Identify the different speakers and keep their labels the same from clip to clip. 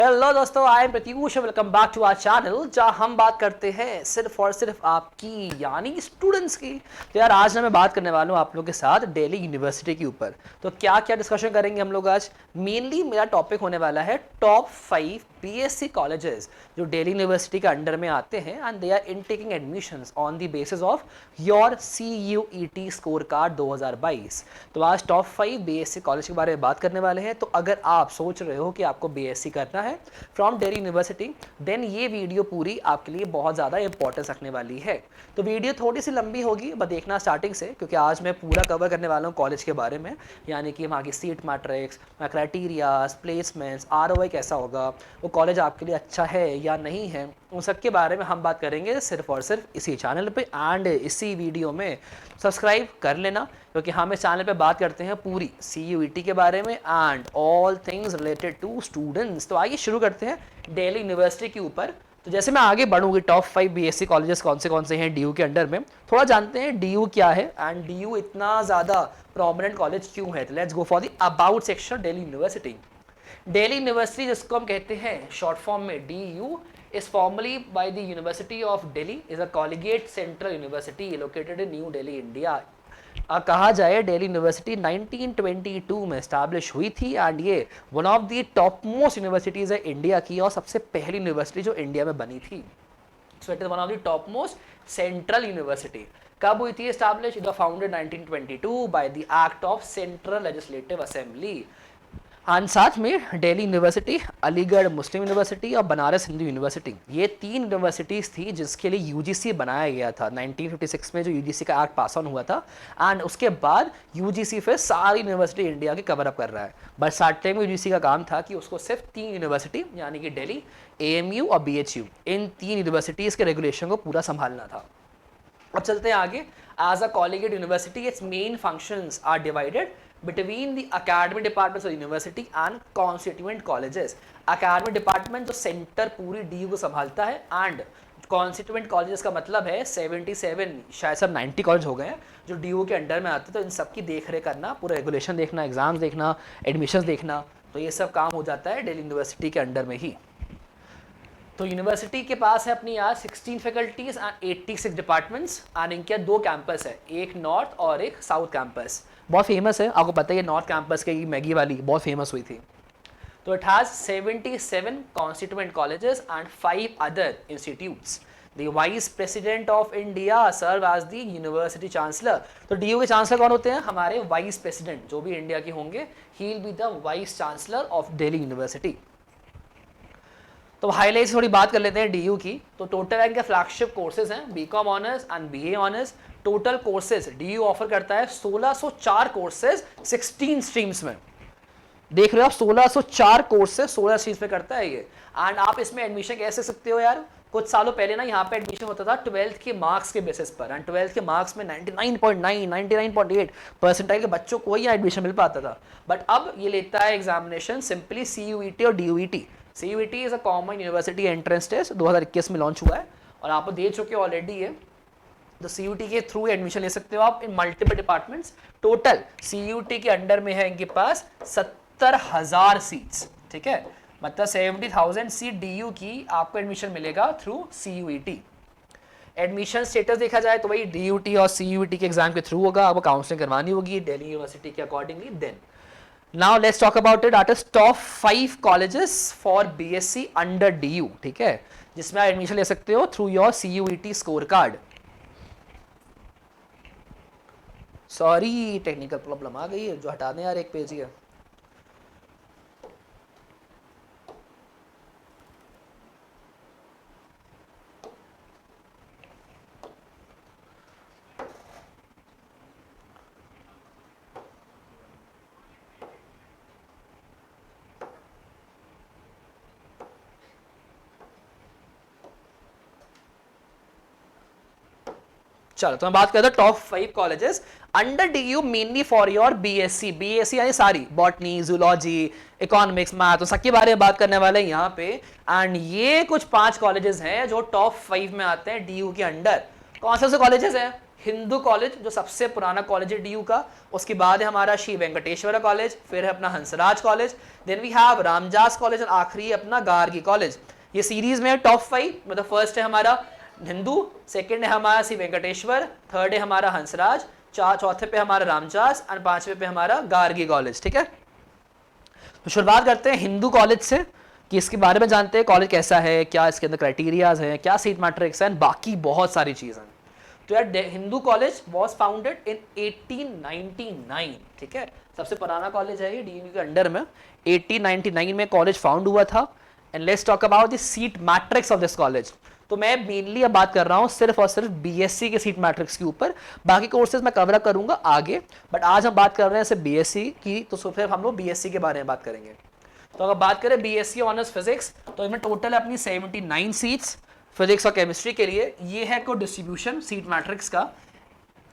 Speaker 1: Hello दोस्तों, I am Pratyush, welcome back to our channel जहां हम बात करते हैं सिर्फ और सिर्फ आपकी यानी स्टूडेंट्स की। तो यार आज ना मैं बात करने वाला हूँ आप लोगों के साथ दिल्ली यूनिवर्सिटी के ऊपर। तो क्या क्या डिस्कशन करेंगे हम लोग आज। मेनली मेरा टॉपिक होने वाला है टॉप 5 बीएससी कॉलेजेस जो दिल्ली यूनिवर्सिटी के अंडर में आते हैं and they are in taking admissions on the basis of your CUET score card 2022। तो आज टॉप 5 बीएससी कॉलेज के बारे में बात करने वाले हैं। तो अगर आप सोच रहे हो कि आपको बीएससी करना है फ्रॉम दिल्ली यूनिवर्सिटी, देन ये वीडियो पूरी आपके लिए बहुत ज़्यादा इंपॉर्टेंस रखने वाली है। तो वीडियो थोड़ी सी लंबी होगी, बस देखना स्टार्टिंग से, क्योंकि आज मैं पूरा कवर करने वाला हूँ कॉलेज के बारे में, यानी कि वहाँ की seat matrix, criterias, placements, ROI कैसा होगा, वो कॉलेज आपके लिए अच्छा है या नहीं है, उन सब के बारे में हम बात करेंगे सिर्फ और सिर्फ इसी चैनल पे। एंड इसी वीडियो में सब्सक्राइब कर लेना, क्योंकि हम इस चैनल पे बात करते हैं पूरी CUET के बारे में and all things related to students. तो आइए शुरू करते हैं दिल्ली यूनिवर्सिटी के ऊपर। तो जैसे मैं आगे बढ़ूंगी, टॉप 5 बीएससी कॉलेजेस कौन से हैं DU के अंडर में, थोड़ा जानते हैं DU क्या है एंड DU इतना ज़्यादा प्रोमिनेंट कॉलेज क्यों है। तो let's go for the about section Delhi university. Delhi university जिसको हम कहते हैं शॉर्ट फॉर्म में DU is formally by the University of Delhi, is a collegiate central university located in New Delhi, India। कहा जाए दिल्ली यूनिवर्सिटी 1922 में स्टैब्लिश हुई थी एंड ये one of the top most universities है इंडिया की और सबसे पहली यूनिवर्सिटी जो इंडिया में बनी थी। So it is one of the top most central university. कब हुई थी establish? It was founded 1922 by the act of central legislative assembly. And साथ में दिल्ली यूनिवर्सिटी, अलीगढ़ मुस्लिम यूनिवर्सिटी और बनारस हिंदू यूनिवर्सिटी, ये 3 यूनिवर्सिटीज़ थी जिसके लिए UGC बनाया गया था 1956 में, जो UGC का एक्ट पास ऑन हुआ था। एंड उसके बाद UGC फिर सारी यूनिवर्सिटी इंडिया की कवर अप कर रहा है। बट स्टार्ट टाइम में UGC का काम था कि उसको सिर्फ 3 यूनिवर्सिटी यानी कि दिल्ली, AMU और BHU, इन 3 यूनिवर्सिटीज़ के रेगुलेशन को पूरा संभालना था। अब चलते हैं आगे। As a collegiate university, its main functions are divided between the academic departments of university and constituent colleges। academic department जो सेंटर पूरी DU को संभालता है एंड constituent colleges का मतलब है 77, शायद सब 90 कॉलेज हो गए हैं जो DU के अंडर में आते हैं। तो इन सब की देख रेख करना, पूरा रेगुलेशन देखना, एग्जाम्स देखना, एडमिशन्स देखना, तो ये सब काम हो जाता है दिल्ली यूनिवर्सिटी के अंडर में ही। तो यूनिवर्सिटी के पास है अपनी यार 16 फैकल्टीज एंड 86 डिपार्टमेंट्स एंड इनके 2 कैंपस है, एक नॉर्थ और एक साउथ कैंपस। बहुत फेमस है, आपको पता है नॉर्थ कैंपस की मैगी वाली बहुत फेमस हुई थी। तो it has 77 constituent colleges and 5 other institutes. The vice president of India serve as the university chancellor. तो DU के चांसलर कौन होते हैं? हमारे वाइस प्रेसिडेंट जो भी इंडिया के होंगे, he will be the vice chancellor of Delhi University. तो हाईलाइट्स थोड़ी बात कर लेते हैं DU की। तो टोटल रैंक के फ्लैगशिप कोर्सेज हैं BCom honours and BA honours. Total courses DU offer करता है 1604 कोर्सेज 16 स्ट्रीम्स में। देख रहे हो आप, 1604 कोर्सेज 16 स्ट्रीम्स में करता है ये। एंड आप इसमें एडमिशन कैसे सकते हो यार? कुछ सालों पहले ना यहाँ पे एडमिशन होता था 12th के मार्क्स के बेसिस पर, एंड 12th के मार्क्स में 99.9, 99.8 परसेंटाइल के बच्चों को ही यहाँ एडमिशन मिल पाता था। बट अब ये लेता है एग्जामिनेशन सिंपली CUET और DUET। CUET is a common university entrance test, 2021 में लॉन्च हुआ है और आप दे चुके ऑलरेडी है। तो CUET के थ्रू एडमिशन ले सकते हो आप इन मल्टीपल डिपार्टमेंट्स। टोटल CUET के अंडर में है इनके पास 70,000 सीट्स, ठीक है, मतलब 70,000 सीट DU की आपको एडमिशन मिलेगा थ्रू CUET। एडमिशन स्टेटस देखा जाए तो वही DUT और CUET के एग्जाम के थ्रू होगा, आपको काउंसलिंग करवानी होगी दिल्ली यूनिवर्सिटी के accordingly. Then Now let's talk about it, that is top 5 colleges for BSc under DU, ठीक है, जिसमें आप एडमिशन ले सकते हो through your CUET score card. Sorry technical problem आ गई है, जो हटा दें यार एक पेज ही है। चलो तो मैं बात करता हूँ top 5 colleges under DU mainly for your BSc यानी सारी बॉटनी, जूलॉजी, इकोनॉमिक्स, मैथ, तो सबके बारे में बात करने वाले हैं यहाँ पे। एंड ये कुछ 5 कॉलेजेस हैं जो टॉप 5 में आते हैं DU के अंडर। कौन से कॉलेजेस हैं? हिंदू कॉलेज जो सबसे पुराना कॉलेज है डीयू का, उसके बाद है हमारा श्री वेंकटेश्वर कॉलेज, फिर है अपना Hansraj college, then we have Ramjas college और आखिरी है अपना गार्गी कॉलेज। ये सीरीज में टॉप 5, मतलब फर्स्ट है हमारा हिंदू, सेकंड है हमारा श्री वेंकटेश्वर, थर्ड है हमारा हंसराज, चौथे पे हमारा रामजास और पांचवे पे हमारा गार्गी कॉलेज। ठीक है, तो शुरुआत करते हैं हिंदू कॉलेज से कि इसके बारे में जानते हैं कॉलेज कैसा है, क्या इसके अंदर क्राइटेरियाज हैं, क्या सीट मैट्रिक्स हैं, बाकी बहुत सारी चीज़ें। तो यार Hindu college was founded in 1899। ठीक है, सबसे पुराना कॉलेज है ये डीयू के अंडर में। 1899 में कॉलेज फाउंड हुआ था। And let's talk about the seat matrix of this college. तो मैं मेनली अब बात कर रहा हूँ सिर्फ और सिर्फ बीएससी के सीट मैट्रिक्स के ऊपर, बाकी कोर्सेज मैं कवर करूंगा आगे, बट आज हम बात कर रहे हैं सिर्फ बीएससी की, तो फिर हम लोग बीएससी के बारे में बात करेंगे। तो अगर बात करें बीएससी ऑनर्स फिजिक्स, तो इसमें टोटल अपनी 79 सीट्स फिजिक्स और केमिस्ट्री के लिए। ये है को डिस्ट्रीब्यूशन सीट मैट्रिक्स का।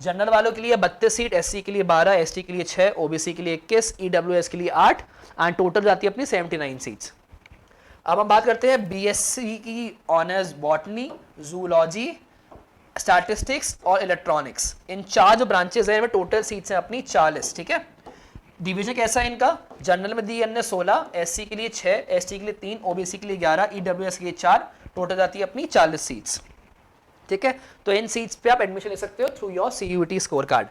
Speaker 1: जनरल वालों के लिए 32 सीट, एससी के लिए 12, एसटी के लिए 6, ओबीसी के लिए 21, ईडब्ल्यूएस के लिए 8 एंड टोटल जाती है अपनी 79 सीट्स। अब हम बात करते हैं बीएससी की ऑनर्स बॉटनी, जूलॉजी, स्टैटिस्टिक्स और इलेक्ट्रॉनिक्स। इन 4 जो ब्रांचेस हैं इनमें टोटल सीट्स हैं अपनी 40। ठीक है, डिवीजन कैसा है इनका? जनरल में दी हमने 16, एससी के लिए 6, एसटी के लिए 3, ओबीसी के लिए 11, ईडब्ल्यूएस के लिए 4, टोटल जाती है अपनी 40 सीट्स। ठीक है, तो इन सीट्स पे आप एडमिशन ले सकते हो through your CUET score card.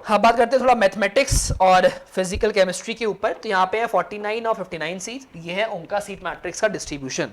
Speaker 1: हाँ, बात करते हैं थोड़ा मैथमेटिक्स और फिजिकल केमिस्ट्री के ऊपर। तो यहाँ पे है 49 और 59 सीट, ये है उनका सीट मैट्रिक्स का distribution.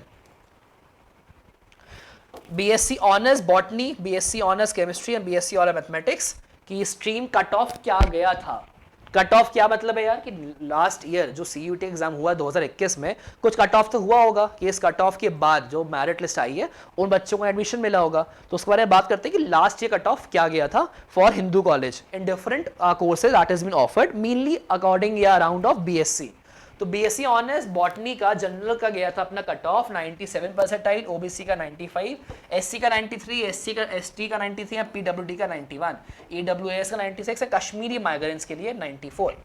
Speaker 1: BSc honours botany, BSc honours chemistry and BSc honours mathematics की स्ट्रीम कट ऑफ क्या गया था? कट ऑफ क्या मतलब है यार कि लास्ट ईयर जो सीयूईटी एग्जाम हुआ 2021 में, कुछ कट ऑफ तो हुआ होगा कि इस कट ऑफ के बाद जो मेरिट लिस्ट आई है उन बच्चों को एडमिशन मिला होगा। तो उसके बारे में बात करते हैं कि लास्ट ईयर कट ऑफ क्या गया था for Hindu college in different courses that has been offered mainly according या अराउंड ऑफ बीएससी। तो बीएससी ऑनर्स बॉटनी का जनरल का गया था अपना कट ऑफ 97 परसेंटाइल, ओबीसी का 95, एससी का 93, एसटी का 93 या पीडब्ल्यूडी का 91, ईडब्ल्यूएस का 96 है, कश्मीरी माइग्रेंट्स के लिए 94।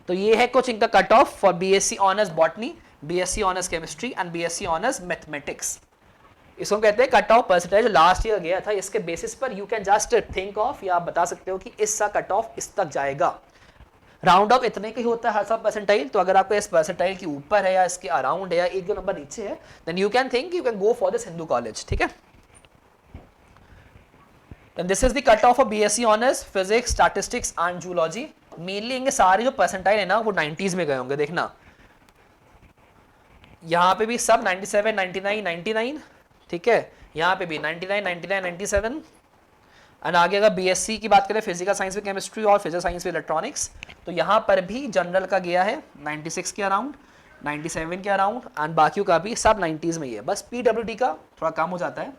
Speaker 1: तो ये है कुछ इनका cut off for BSc honours botany, BSc honours chemistry and BSc honours mathematics. इसको कहते हैं cut off percentage last year गया था। इसके बेसिस पर you can just think of, या आप बता सकते हो कि इसका कट ऑफ इस तक जाएगा। राउंड ऑफ इतने का ही होता है हर सब परसेंटाइल। तो अगर आपको इस परसेंटाइल के ऊपर है या इसके अराउंड है या एक दो नंबर नीचे है, then you can think you can go for this Hindu college. ठीक है, then this is the cut off of BSc honours physics, statistics and zoology. Mainly इनके सारे जो परसेंटाइल है ना वो 90s में गए होंगे। देखना यहाँ पे भी सब 97, 99, 99। ठीक है, यहाँ पे भी 99, 99, 97 एंड आगे अगर बीएससी की बात करें फिजिकल साइंस में केमिस्ट्री और फिजिकल साइंस में इलेक्ट्रॉनिक्स, तो यहाँ पर भी जनरल का गया है 96 के अराउंड, 97 के अराउंड एंड बाकियों का भी सब 90s में ही है। बस पीडब्ल्यूडी का थोड़ा कम हो जाता है,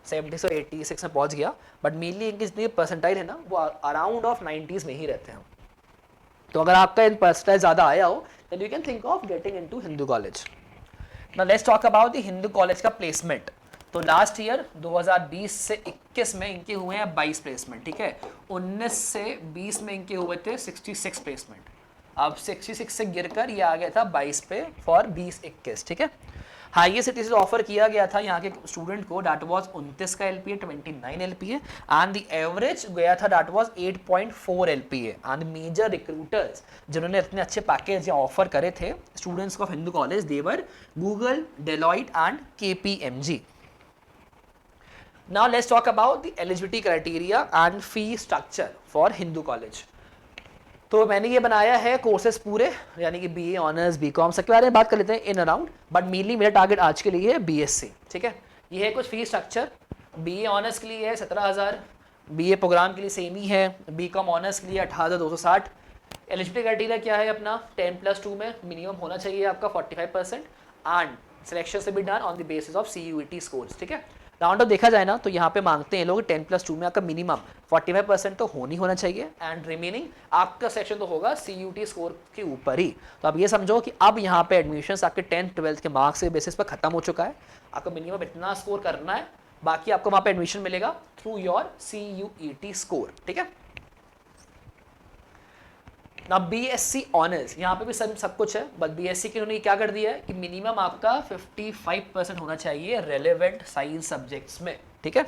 Speaker 1: 70 से 86 में पहुँच गया, बट मेनली इनकी जितनी परसेंटाइल है ना वो अराउंड ऑफ 90s में ही रहते हैं। तो अगर आपका इन परसेंटाइल ज़्यादा आया हो then you can think of getting into Hindu college. Now let's talk about the Hindu college का प्लेसमेंट। तो लास्ट ईयर 2020 से 21 में इनके हुए हैं 22 प्लेसमेंट। ठीक है, 19 से 20 में इनके हुए थे 66 प्लेसमेंट। अब 66 से गिरकर ये आ गया था 22 पे फॉर 20-21। ठीक है, हाईएस्ट सिटी से ऑफर किया गया था यहाँ के स्टूडेंट को, दैट वाज 29 का LPA, 29 LPA and the average गया था that was 8.4 LPA. And major recruiters जिन्होंने इतने अच्छे पैकेज यहाँ ऑफर करे थे students of Hindu college, they were Google, Deloitte and KPMG. Now let's talk about the eligibility criteria and fee structure for Hindu college. तो मैंने ये बनाया है कोर्सेज पूरे, यानी कि बीए ऑनर्स, बीकॉम सबके बारे में बात कर लेते हैं इन अराउंड, बट मेनली मेरा टारगेट आज के लिए है बीएससी। ठीक है, ये है कुछ फी स्ट्रक्चर। बीए ऑनर्स के लिए है 17,000, बीए प्रोग्राम के लिए सेम ही है, बीकॉम ऑनर्स के लिए 18,260। एलिजिबिलिटी क्राइटेरिया क्या है अपना? 10+2 में मिनिमम होना चाहिए आपका 45% एंड सिलेक्शन से भी done on the basis of CUET scores. ठीक है, राउंड ऑफ देखा जाए ना तो यहाँ पे मांगते हैं लोग 10+2 में आपका मिनिमम 45% तो होना चाहिए एंड रिमेनिंग आपका सेक्शन तो होगा सीयूटी स्कोर के ऊपर ही। तो आप ये समझो कि अब यहाँ पे एडमिशन्स आपके 10th 12th के मार्क्स के बेसिस पर खत्म हो चुका है। आपको मिनिमम इतना स्कोर करना है, बाकी आपको वहाँ पे एडमिशन मिलेगा थ्रू योर सीयूईटी स्कोर। ठीक है, ना बीएससी ऑनर्स यहाँ पे भी सब कुछ है, बट बीएससी के उन्होंने क्या कर दिया है कि मिनिमम आपका 55% होना चाहिए रेलेवेंट साइंस सब्जेक्ट्स में। ठीक है,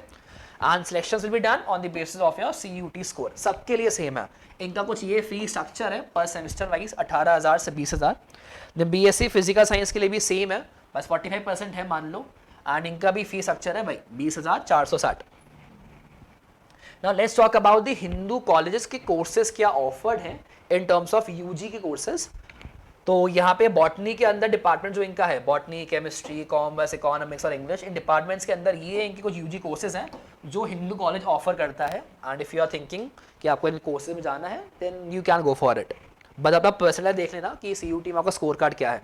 Speaker 1: and selection will be done on the basis of your CUT score. सबके लिए सेम है, इनका कुछ ये फी स्ट्रक्चर है पर सेमेस्टर वाइज 18,000 से 20,000। देन BSc फिजिकल साइंस के लिए भी सेम है, बस 45% है मान लो, एंड इनका भी फी स्ट्रक्चर है भाई 20,460। Now let's talk about the Hindu colleges के कोर्सेज क्या ऑफर्ड हैं इन टर्म्स ऑफ UG के कोर्सेज। तो यहाँ पे बॉटनी के अंदर डिपार्टमेंट जो इनका है, बॉटनी, केमिस्ट्री, कॉमर्स, इकोनॉमिक्स और इंग्लिश, इन डिपार्टमेंट्स के अंदर ये इनके कुछ UG कोर्सेज हैं जो हिंदू कॉलेज ऑफर करता है। And if you are thinking कि आपको इन कोर्सेज में जाना है then you can go for it, but अपना पर्सनल देख लेना कि CUT में आपका स्कोर कार्ड क्या है।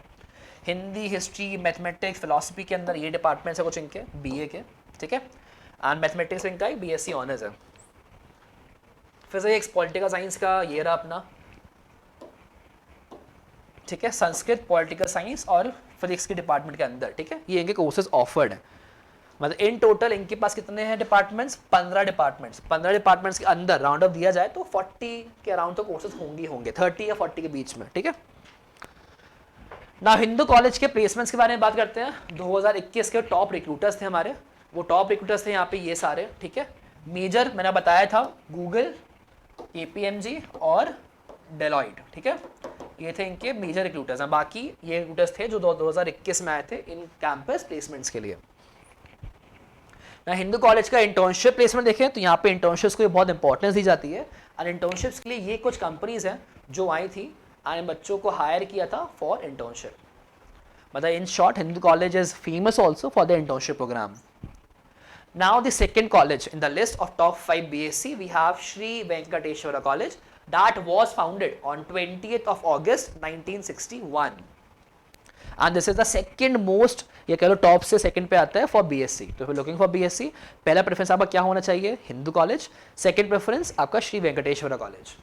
Speaker 1: हिंदी, हिस्ट्री, मैथमेटिक्स, फिलोसफी के अंदर ये डिपार्टमेंट्स है कुछ इनके BA के, ठीक है। एंड मैथमेटिक्स इनका एक BSc ऑनर्स है। फिजिक्स, पॉलिटिकल साइंस का ये रहा अपना, ठीक है, संस्कृत, पॉलिटिकल साइंस और फिजिक्स के डिपार्टमेंट के अंदर, ठीक है, ये इनके कोर्सेज ऑफर्ड हैं। मतलब इन टोटल इनके पास कितने हैं डिपार्टमेंट्स, 15 डिपार्टमेंट्स। 15 डिपार्टमेंट्स के अंदर राउंड ऑफ दिया जाए तो 40 के अराउंड तो कोर्सेज होंगे 30 या 40 के बीच में, ठीक है। ना हिंदू कॉलेज के प्लेसमेंट्स के बारे में बात करते हैं। 2021 के टॉप रिक्रूटर्स थे हमारे, वो टॉप रिक्रूटर्स थे यहाँ पे ये सारे, ठीक है। मेजर मैंने बताया था गूगल, KPMG और डेलॉइट, ठीक है, ये थे इनके मेजर रिक्रूटर्स हैं। बाकी ये रिक्रूटर्स थे जो 2021 में आए थे इन कैंपस प्लेसमेंट्स के लिए। ना हिंदू कॉलेज का इंटर्नशिप प्लेसमेंट देखें तो यहाँ पे इंटर्नशिप्स को बहुत इंपॉर्टेंस दी जाती है, और इंटर्नशिप्स के लिए ये कुछ कंपनीज हैं जो आई थी और बच्चों को हायर किया था फॉर इंटर्नशिप। मतलब in short Hindu college is famous also for the internship program. Now the second college in the list of top 5 BSc, we have Sri Venkateshwara College that was founded on 20th of August 1961 and this is the second most, ये कह लो top से second पे आता है for BSc। तो if you're looking for BSc, पहला preference आपका क्या होना चाहिए, हिंदू कॉलेज, सेकंड प्रेफरेंस आपका श्री वेंकटेश्वरा कॉलेज।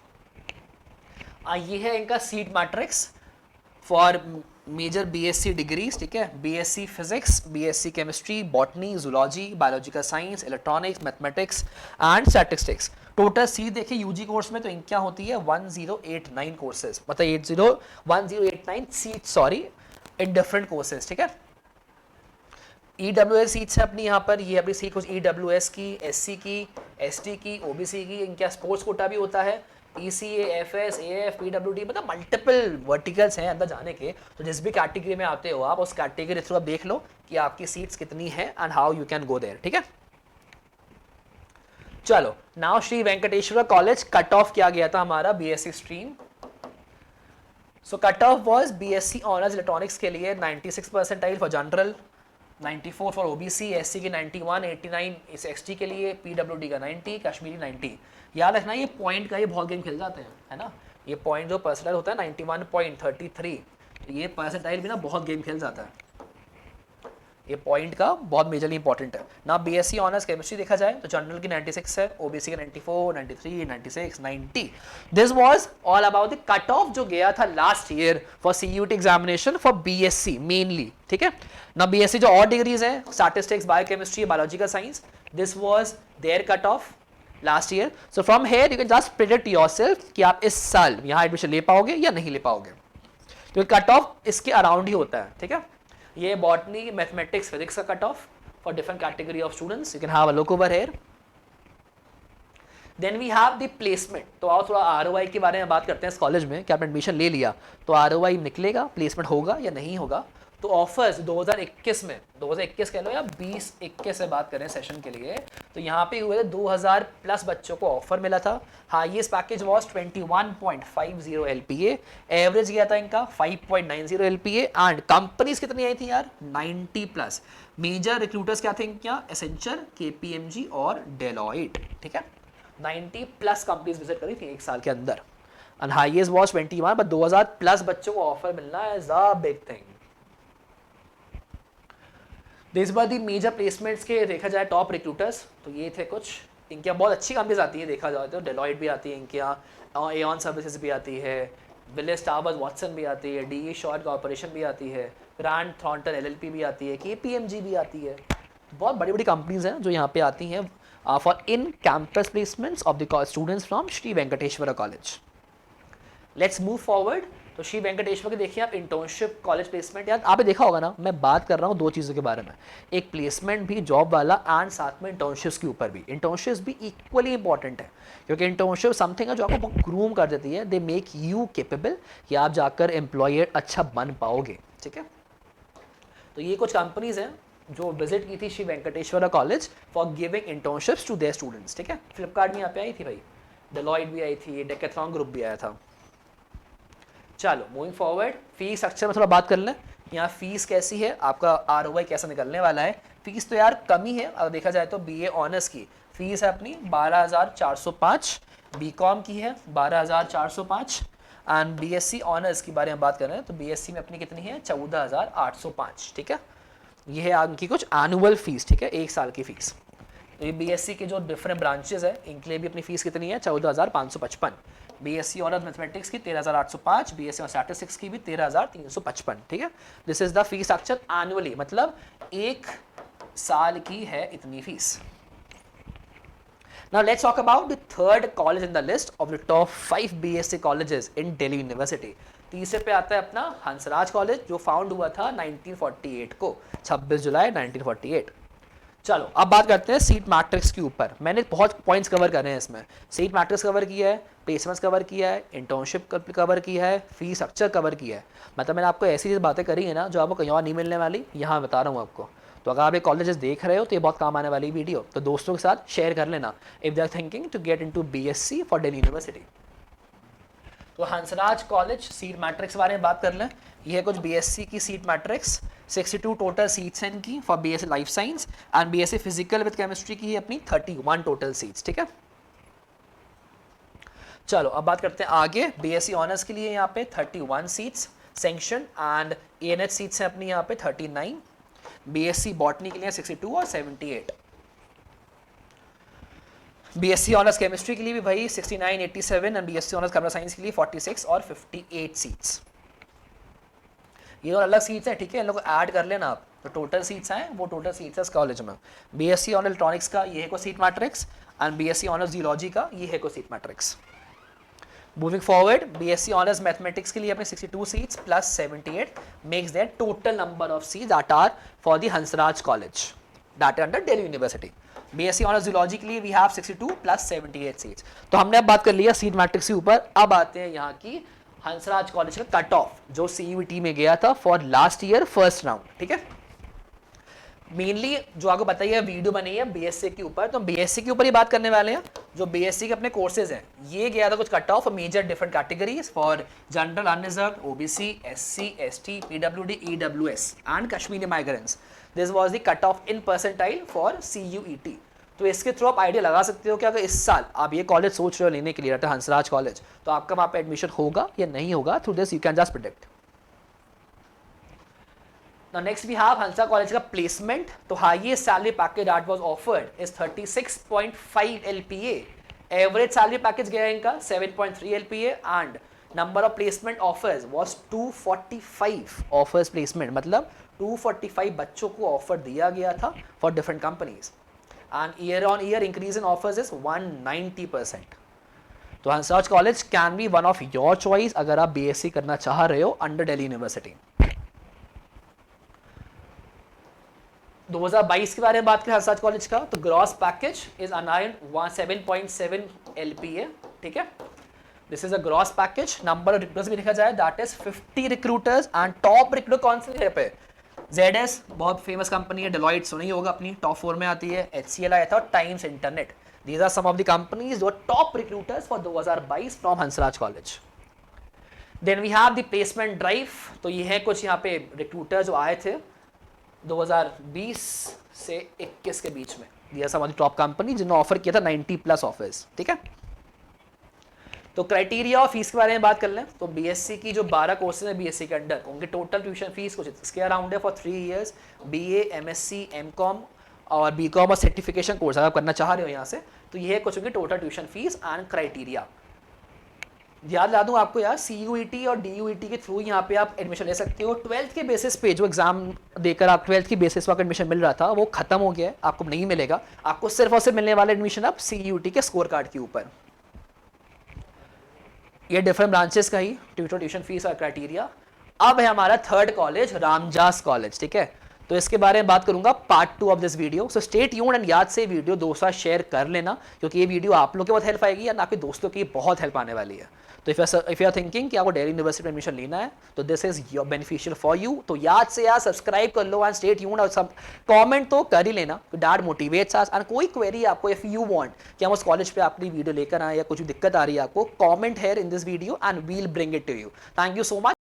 Speaker 1: ये है इनका seat matrix for major BSc degrees, ठीक है, BSc physics, BSc chemistry, botany, zoology, biological science, electronics, mathematics and statistics. Total seat देखिए UG कोर्स में तो इनकी क्या होती है 1089 कोर्सेज, मतलब 1089 सीट सॉरी इन डिफरेंट कोर्सेज, ठीक है। EWS सीट्स है अपनी यहाँ पर, ये अपनी सीट कुछ EWS की, SC की, ST की, OBC की, इनका स्पोर्ट्स कोटा भी होता है, ECA, FS, AF, PWD, मतलब मल्टीपल वर्टिकल्स हैं अंदर जाने के। तो जिस भी कैटेगरी में आते हो आप उस कैटेगरी थ्रू आप देख लो कि आपकी सीट्स कितनी है and how you can go there, ठीक है। चलो now Shri Venkateswara college cut off किया गया था हमारा BSc stream. So cut off was BSc honours electronics के लिए 96 percentile for general, 94 for OBC, SC की 91, 89 इस ST के लिए, PWD का 90, कश्मीरी 90। याद रखना ये पॉइंट का ये बहुत गेम खेल जाते हैं, है ना, ये पॉइंट जो परसेंटाइल होता है 91.33, ये परसेंटाइल भी ना बहुत गेम खेल जाता है, ये पॉइंट का बहुत मेजरली इंपॉर्टेंट है ना। BSc ऑनर्स केमिस्ट्री देखा जाए तो जनरल की 96 है, OBC का 94, 93, 96, 90। This was all about the cut off जो गया था last year for CUT examination for BSc mainly, ठीक है ना। BSc जो और डिग्रीज है statistics, biochemistry, biological science, this was their cut off last year. So from here you can just predict yourself कि आप इस साल यहाँ एडमिशन ले पाओगे या नहीं ले पाओगे, तो कट ऑफ इसके अराउंड ही होता है, ठीक है। ये बॉटनी, मैथमेटिक्स, फिजिक्स का cut off for different category of students, you can have a look over here. Then we have the placement. तो आओ थोड़ा ROI के बारे में बात करते हैं इस कॉलेज में कि आपने एडमिशन ले लिया तो ROI निकलेगा, प्लेसमेंट होगा या नहीं होगा। तो ऑफर्स 2021 में, 2021 कह लो या 2021 से बात करें सेशन के लिए, तो यहाँ पे हुए थे 2000 प्लस बच्चों को ऑफर मिला था। Highest package was 21.50 LPA, average गया था इनका 5.90 LPA एंड कंपनीज कितनी आई थी यार 90 प्लस। मेजर रिक्रूटर्स क्या थे इनका, एसेंचर, KPMG और डेलॉइट, ठीक है। 90 प्लस कंपनीज विजिट करी थी एक साल के अंदर and highest was 21, but 2000 plus बच्चों को ऑफर मिलना is a big thing. This बार दी मेजर प्लेसमेंट्स के देखा जाए टॉप रिक्रूटर्स, तो ये थे कुछ इनके यहाँ बहुत अच्छी कंपनीज आती है देखा जाए तो, डेलॉइट भी आती है इनके यहाँ, एऑन सर्विसेज भी आती है, विलिस टावर्स वॉटसन भी आती है, DE शॉर्ट कॉर्पोरेशन भी आती है, ग्रांड थॉर्नटन LLP भी आती है, KPMG भी आती है। बहुत बड़ी बड़ी कंपनीज हैं जो यहाँ पे आती हैं for in campus placements of the students from Shri Venkateswara college. Let's move forward तो श्री वेंकटेश्वर के देखिए आप इंटर्नशिप कॉलेज प्लेसमेंट, यार आपने देखा होगा ना, मैं बात कर रहा हूँ दो चीज़ों के बारे में, एक प्लेसमेंट भी जॉब वाला एंड साथ में इंटर्नशिप्स के ऊपर भी। इंटर्नशिप्स भी इक्वली इंपॉर्टेंट है क्योंकि इंटर्नशिप समथिंग है जो आपको ग्रूम कर देती है, दे मेक यू केपेबल कि आप जाकर एम्प्लॉयर अच्छा बन पाओगे, ठीक है। तो ये कुछ कंपनीज हैं जो विजिट की थी Shri Venkateswara college for giving internships to their students, ठीक है। फ्लिपकार्ट भी यहाँ पे आई थी भाई, डेलॉयट भी आई थी, डेकेथलॉन ग्रुप भी आया था। चलो मूविंग फॉरवर्ड, फीस स्ट्रक्चर में थोड़ा बात कर लें। यहाँ फीस कैसी है, आपका आरओआई कैसा निकलने वाला है। फीस तो यार कम ही है, अगर देखा जाए तो बीए ऑनर्स की फीस है अपनी 12,405, बीकॉम की है 12,405 एंड बीएससी ऑनर्स की बारे में बात कर रहे हैं तो बीएससी में अपनी कितनी है 14,805, ठीक है। ये है आपकी कुछ एनुअल फीस, ठीक है, एक साल की फीस। तो ये बीएससी के जो डिफरेंट ब्रांचेस है इनके लिए भी अपनी फीस कितनी है 14,555। बीएससी ऑनर्स मैथमेटिक्स की 13,805, बीएससी और स्टैटिस्टिक्स की भी 13,355, ठीक है। This is the fees structure annually, मतलब एक साल की है इतनी fees. Now let's talk about the third college in the list of the top 5 BSc colleges in Delhi University. तीसरे पे आता है अपना हंसराज कॉलेज जो फाउंड हुआ था 1948 को, 26 जुलाई 1948। चलो अब बात करते हैं सीट मैट्रिक्स के ऊपर। मैंने बहुत पॉइंट्स कवर करे हैं इसमें, सीट मैट्रिक्स कवर किया है, प्लेसमेंट्स कवर किया है, इंटर्नशिप कवर किया है, फी स्ट्रक्चर कवर किया है। मतलब मैंने आपको ऐसी बातें करी है ना जो आपको कहीं और नहीं मिलने वाली, यहाँ बता रहा हूँ आपको। तो अगर आप ये कॉलेजेस देख रहे हो तो ये बहुत काम आने वाली वीडियो, तो दोस्तों के साथ शेयर कर लेना if they are thinking to get into BSc for Delhi University. तो हंसराज कॉलेज सीट मैट्रिक्स के बारे में बात कर लें। ये है कुछ बीएससी की सीट मैट्रिक्स, 62 टोटल सीट्स हैं इनकी for BSc life science and BSc physical with chemistry की है अपनी 31 टोटल सीट्स, ठीक है। चलो अब बात करते हैं आगे। बीएससी ऑनर्स के लिए यहाँ पे 31 सीट्स सैंक्शन एंड एएनएच सीट्स हैं अपनी यहाँ पे 39। बीएससी बॉटनी के लिए 62 और 78। बीएससी ऑनर्स केमिस्ट्री के लिए भी भाई 69, 87 and BSc honours computer science के लिए 46 और 58 सीट्स। ये और अलग सीट्स हैं, ठीक है, इन लोगों को ऐड कर लेना आप। तो टोटल सीट्स हैं वो टोटल सीट्स है इस कॉलेज में। बीएससी ऑनर्स इलेक्ट्रॉनिक्स का ये है को seat matrix and BSc honours geology का ये है को seat matrix. Moving forward, BSc honours mathematics के लिए अपने 62 seats plus 78 makes that total number of seats that are for the Hansraj college that under Delhi University. BSc honours geology के लिए we have 62 plus 78 seats. तो हमने अब बात कर लिया सीट मैट्रिक्स के ऊपर। अब आते हैं यहाँ की हंसराज कॉलेज का कट ऑफ जो सीयूईटी में गया था for last year first round, ठीक है। मेनली जो आपको बताइए वीडियो बनी है बीएससी के ऊपर, तो बीएससी के ऊपर ही बात करने वाले हैं। जो बीएससी के अपने कोर्सेज हैं ये गया था कुछ cut off major different categories for general unreserved, OBC, SC, ST, PWD, EWS and Kashmiri migrants. This was the cut off in percentile for CUET. तो इसके थ्रू आप आइडिया लगा सकते हो कि अगर इस साल आप ये कॉलेज सोच रहे हो लेने के लिए हंसराज कॉलेज, तो आपका वहाँ पे एडमिशन होगा या नहीं होगा। Through this you can just predict. Now next we have Hansa College का placement। तो highest salary package that was offered is 36.5 LPA। Average salary package गया इनका 7.3 LPA and number of placement offers was 245 offers placement, मतलब 245 बच्चों को offer दिया गया था for different companies and year on year increase in offers is 190%। तो Hansraj college can be one of your choice अगर आप बीएससी करना चाह रहे हो अंडर दिल्ली यूनिवर्सिटी। 2022 के बारे में बात करें हंसराज कॉलेज का, तो gross package is around 7.7 LPA, ठीक है। This is a gross package. Number of recruiters भी देखा जाए that is 50 recruiters and top recruiter कौन से यहाँ पे ZS बहुत फेमस कंपनी है, डेलॉइट सुनी ही होगा अपनी, टॉप 4 में आती है, HCL आया था और Times Internet. These are some of the companies जो top recruiters for 2022 from Hansraj college. Then we have the placement drive. तो ये है कुछ यहाँ पे रिक्रूटर जो आए थे 2020 से 21 के बीच में, दिया हमारी टॉप कंपनी जिन्होंने ऑफर किया था 90 प्लस ऑफर्स, ठीक है। तो क्राइटेरिया और फीस के बारे में बात कर लें तो बीएससी की जो 12 कोर्सेज हैं बीएससी के अंडर, उनके टोटल ट्यूशन फीस कुछ इसके अराउंड है for 3 years. BA, MSc, MCom और बीकॉम और सर्टिफिकेशन कोर्स अगर आप करना चाह रहे हो यहाँ से, तो ये है कुछ उनकी total tuition fees and criteria. याद ला दूं आपको यार, सीयूईटी और डीयूईटी के थ्रू यहाँ पे आप एडमिशन ले सकते हो। 12th के बेसिस पे जो एग्जाम देकर आप 12th की बेसिस पर एडमिशन मिल रहा था वो खत्म हो गया है, आपको नहीं मिलेगा। आपको सिर्फ और सिर्फ मिलने वाला एडमिशन अब सीयूईटी के स्कोर कार्ड के ऊपर। ये डिफरेंट ब्रांचेस का ही ट्यूशन फीस और क्राइटेरिया। अब है हमारा थर्ड कॉलेज, रामजास कॉलेज, ठीक है। तो इसके बारे में बात करूंगा part 2 of this video. So stay tuned and याद से वीडियो दोस्तों शेयर कर लेना, क्योंकि ये वीडियो आप लोग के बहुत हेल्प आएगी और आपके दोस्तों की बहुत हेल्प आने वाली है। तो इफ यू आर थिंकिंग कि आपको दिल्ली यूनिवर्सिटी में एडमिशन लेना है तो this is your beneficial for you. तो याद से यार सब्सक्राइब कर लो एंड स्टे ट्यून्ड, और सब कमेंट तो कर ही लेना, डैट मोटिवेट्स अस। एंड कोई क्वेरी आपको, इफ यू वांट कि हम उस कॉलेज पे अपनी वीडियो लेकर आए या कुछ दिक्कत आ रही है आपको, comment here in this video and we'll bring it to you. Thank you so much.